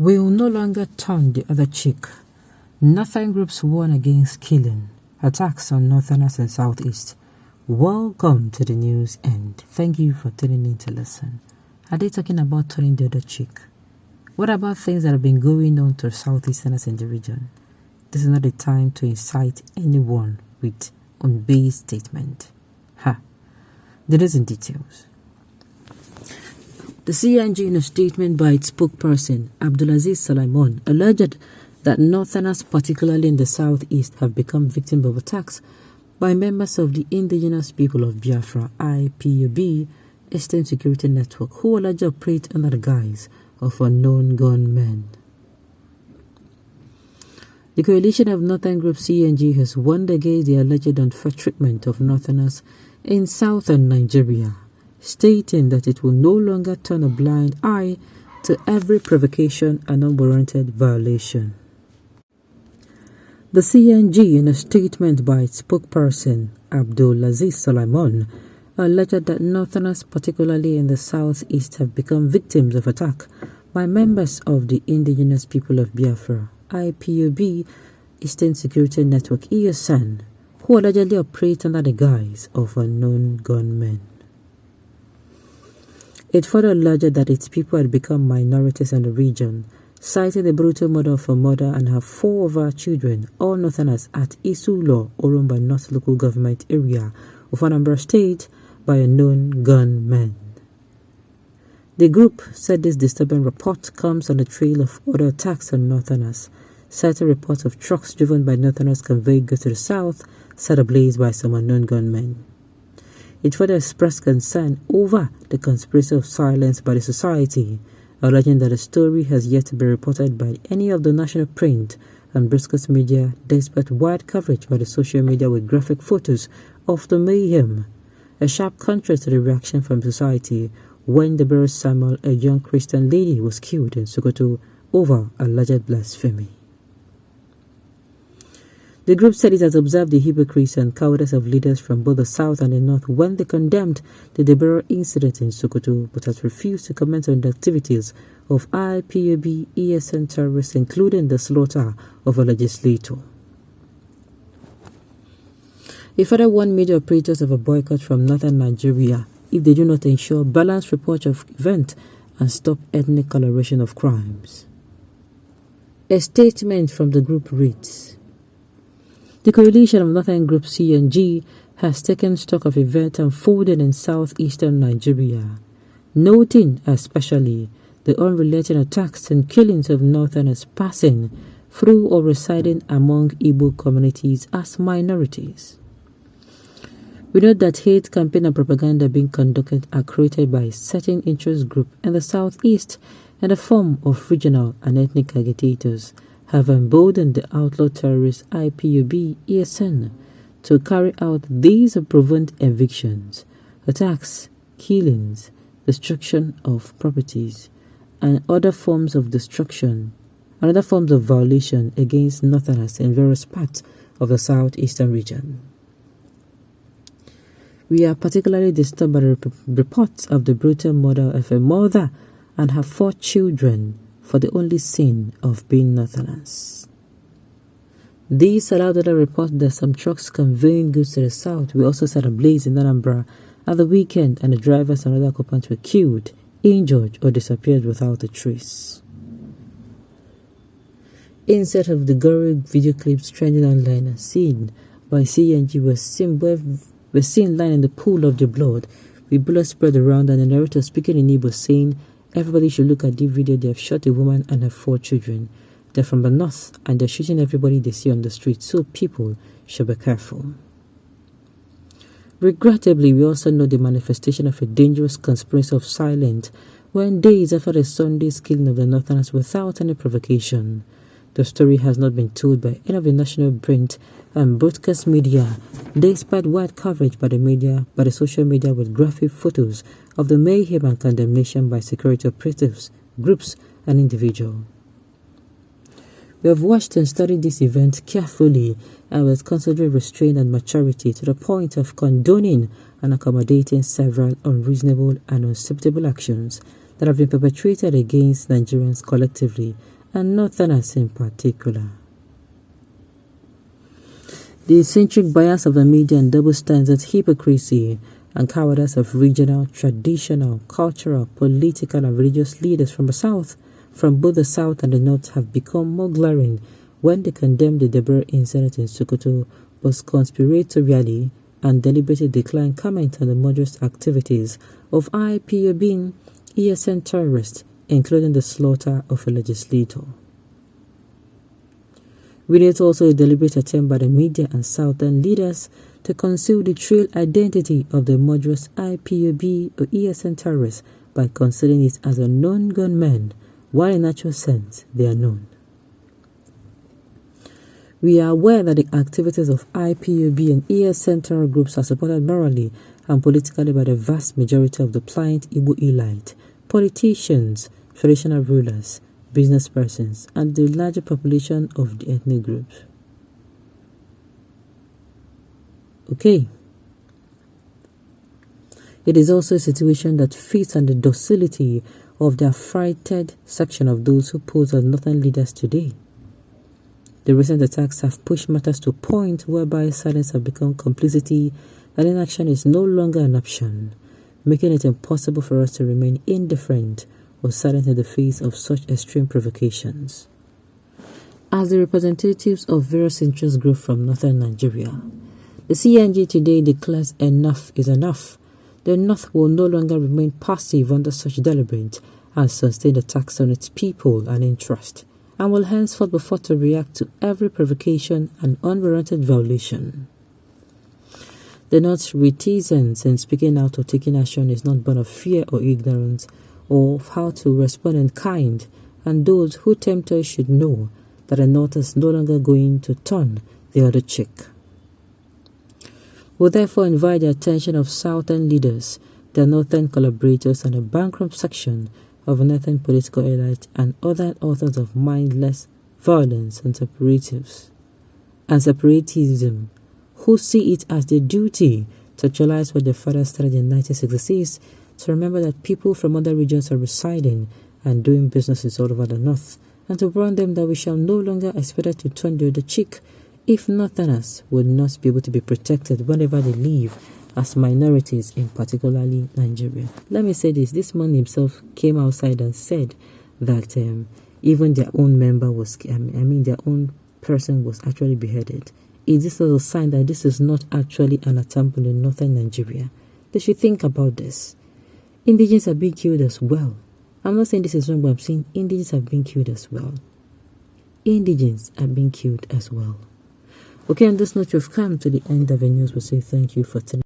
Will no longer turn the other cheek. Northern groups warn against killing. Attacks on Northerners and Southeast. Welcome to the news and thank you for tuning in to listen. Are they talking about turning the other cheek? What about things that have been going on to Southeasterners in the region? This is not the time to incite anyone with unbased statement. The news in details. The CNG, in a statement by its spokesperson, Abdulaziz Sulaiman, alleged that Northerners, particularly in the southeast, have become victims of attacks by members of the Indigenous People of Biafra (IPOB) Eastern Security Network, who allegedly operate under the guise of unknown gunmen. The coalition of Northern Group CNG has warned against the alleged unfair treatment of Northerners in southern Nigeria, stating that it will no longer turn a blind eye to every provocation and unwarranted violation. The CNG, in a statement by its spokesperson, Abdulaziz Sulaiman, alleged that Northerners, particularly in the southeast, have become victims of attack by members of the Indigenous People of Biafra (IPOB) Eastern Security Network (ESN), who allegedly operate under the guise of unknown gunmen. It further alleged that its people had become minorities in the region, citing the brutal murder of a mother and her 4 of her children, all Northerners, at Isulo, Orumba North Local Government Area of Anambra State by unknown gunmen. The group said this disturbing report comes on the trail of other attacks on Northerners, citing reports of trucks driven by Northerners conveying goods to the south set ablaze by some unknown gunmen. It further expressed concern over the conspiracy of silence by the society, alleging that the story has yet to be reported by any of the national print and broadcast media despite wide coverage by the social media with graphic photos of the mayhem, a sharp contrast to the reaction from society when Deborah Samuel, a young Christian lady, was killed in Sokoto over alleged blasphemy. The group said it has observed the hypocrisy and cowardice of leaders from both the south and the north when they condemned the Deborah incident in Sokoto, but has refused to comment on the activities of IPOB ESN terrorists, including the slaughter of a legislator. It further warned media operators of a boycott from northern Nigeria if they do not ensure balanced report of events and stop ethnic coloration of crimes. A statement from the group reads: the coalition of Northern Group CNG has taken stock of events unfolding in southeastern Nigeria, noting especially the unrelenting attacks and killings of Northerners passing through or residing among Igbo communities as minorities. We note that hate campaign and propaganda being conducted are created by a certain interest group in the southeast in the form of regional and ethnic agitators have emboldened the outlaw terrorist IPOB ESN to carry out these unprovoked evictions, attacks, killings, destruction of properties, and other forms of destruction and other forms of violation against Northerners in various parts of the southeastern region. We are particularly disturbed by the reports of the brutal murder of a mother and her 4 children for the only sin of being Northerners. These allowed other reports that some trucks conveying goods to the south were also set ablaze in Anambra at the weekend, and the drivers and other occupants were killed, injured, or disappeared without a trace. Instead of the gory video clips trending online and seen by CNG were seen lying in the pool of the blood with blood spread around, and the narrator speaking in Igbo saying, "Everybody should look at the video. They have shot a woman and her 4 children. They're from the north and they're shooting everybody they see on the street, so people should be careful." Regrettably, we also know the manifestation of a dangerous conspiracy of silence when days after the Sunday's killing of the Northerners without any provocation. The story has not been told by any of the national print and broadcast media, despite wide coverage by the social media with graphic photos of the mayhem and condemnation by security operatives, groups, and individuals. We have watched and studied this event carefully and with considerable restraint and maturity to the point of condoning and accommodating several unreasonable and unacceptable actions that have been perpetrated against Nigerians collectively and Northerners in particular. The eccentric bias of the media and double standards, hypocrisy, and cowardice of regional, traditional, cultural, political, and religious leaders from both the South and the North have become more glaring when they condemned the Deborah incident in Sokoto, but conspiratorially and deliberately declined comment on the murderous activities of IPOB ESN terrorists, including the slaughter of a legislator. We need also a deliberate attempt by the media and Southern leaders to conceal the true identity of the murderous IPOB or ESN terrorists by considering it as unknown gunmen, while in actual sense they are known. We are aware that the activities of IPOB and ESN terror groups are supported morally and politically by the vast majority of the pliant Igbo elite, politicians, traditional rulers, business persons, and the larger population of the ethnic groups. Okay. It is also a situation that feeds on the docility of the affrighted section of those who pose as northern leaders today. The recent attacks have pushed matters to a point whereby silence has become complicity and inaction is no longer an option, making it impossible for us to remain indifferent or silent in the face of such extreme provocations. As the representatives of various interest groups from northern Nigeria, the CNG today declares enough is enough. The North will no longer remain passive under such deliberate and sustained attacks on its people and interest, and will henceforth be forced to react to every provocation and unwarranted violation. The North's reticence in speaking out or taking action is not born of fear or ignorance, or of how to respond in kind, and those who tempt us should know that the North is no longer going to turn the other cheek. We therefore invite the attention of Southern leaders, their Northern collaborators, and the bankrupt section of Northern political elite and other authors of mindless violence and separatism, who see it as their duty to actualize what their fathers started in 1966, to remember that people from other regions are residing and doing businesses all over the North, and to warn them that we shall no longer expect to turn the other cheek if Northerners would not be able to be protected whenever they live as minorities in particularly Nigeria. Let me say this man himself came outside and said that even their own member was, their own person was actually beheaded. Is this a sign that this is not actually an attempt on the northern Nigeria? They should think about this. Indigenous are being killed as well. I'm not saying this is wrong, but I'm saying indigenous are being killed as well. Indigenous are being killed as well. Okay, on this note, we've come to the end of the news. We'll say thank you for today.